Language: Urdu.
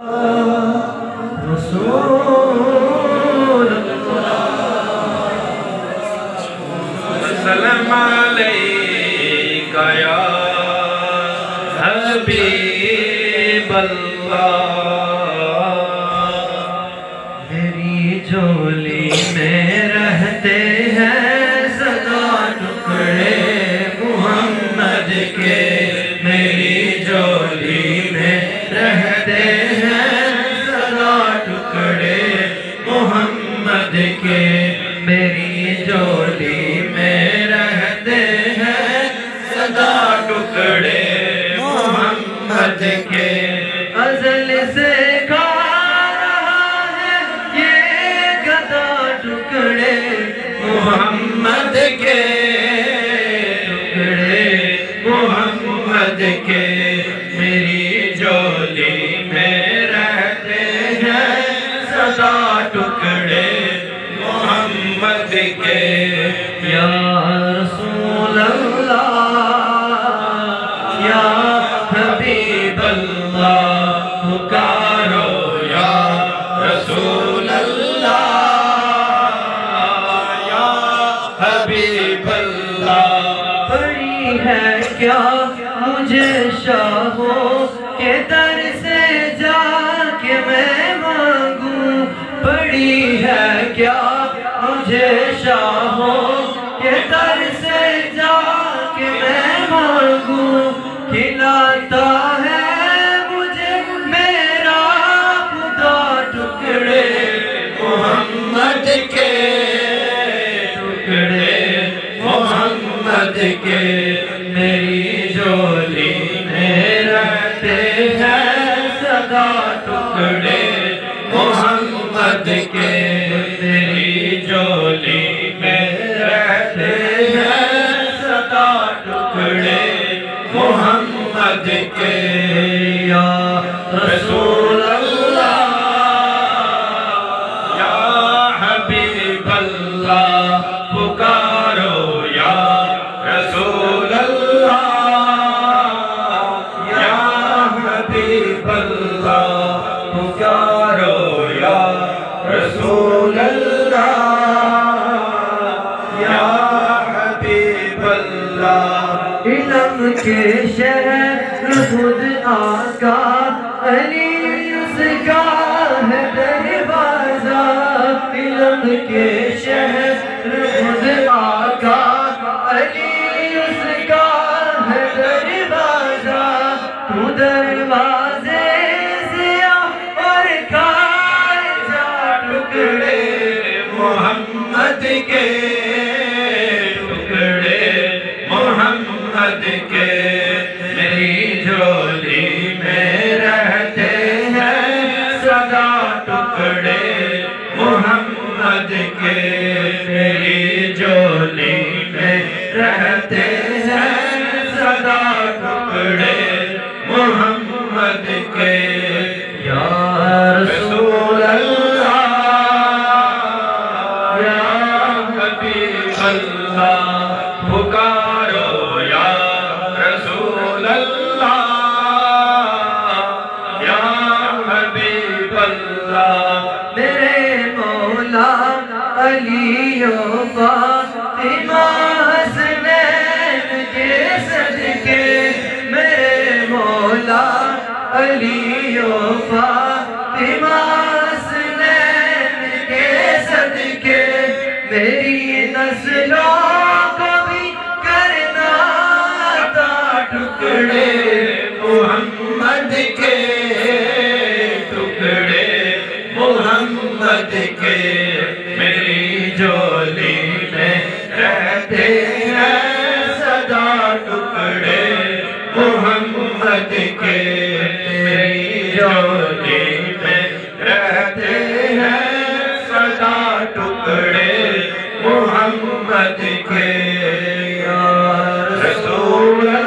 رسول سلام علیکہ یا حبیب اللہ، میری جھولی میں رہتے ہیں سدا ٹکڑے محمد کے، میری جھولی میں رہتے ہیں سدا ٹکڑے محمد کے، میری جھولی میں رہتے ہیں سدا ٹکڑے محمد کے، ازل سے کھا رہا ہے یہ گدا ٹکڑے محمد کے، ٹکڑے محمد کے، میری جھولی میں رہتے ہیں سدا ٹکڑے محمد کے، یا رسول اللہ یا حبیب اللہ، پکارو یا رسول اللہ یا حبیب اللہ، پڑی ہے کیا مجھے شاہوں کے در سے جا کے میں مانگوں، پڑی ہے کیا مجھے شاہوں کے در سے جا کے میں مانگوں، کھلاتا ہے مجھے میرا خدا ٹکڑے محمد کے، ٹکڑے محمد کے، میری جھولی میں رہتے ہیں سدا ٹکڑے محمد کے، میری جھولی میں رہتے ہیں سدا ٹکڑے محمد کے، یا رسول اللہ یا حبیب اللہ، پکارو یا رسول اللہ یا حبیب اللہ، پکارو یا رسول اللہ یا حبیب اللہ، علم کے شہر خود آقا علی اس کا ہے دروازہ، علم کے شہر خود آقا علی اس کا ہے دروازہ، تو دروازے سے اور کھائے جا ٹکڑے محمد کے، ٹکڑے محمد کے، میری جھولی میں رہتے ہیں سدا ٹکڑے محمد کے، میری جھولی میں رہتے ہیں سدا ٹکڑے محمد کے، یا رسول اللہ یا حبیب اللہ، پکارو یا رسول اللہ یا حبیب اللہ، میرے مولا علی و فاطمہ حسنین کے صدقے، میرے مولا علی و فاطمہ حسنین کے صدقے، میری نسلوں کو بھی کرنا عطا ٹکڑے محمد کے، ٹکڑے محمد کے، میری جھولی میں رہتے ہیں سدا ٹکڑے محمد کے، میری جھولی میں رہتے ہیں سدا ٹکڑے محمد کے،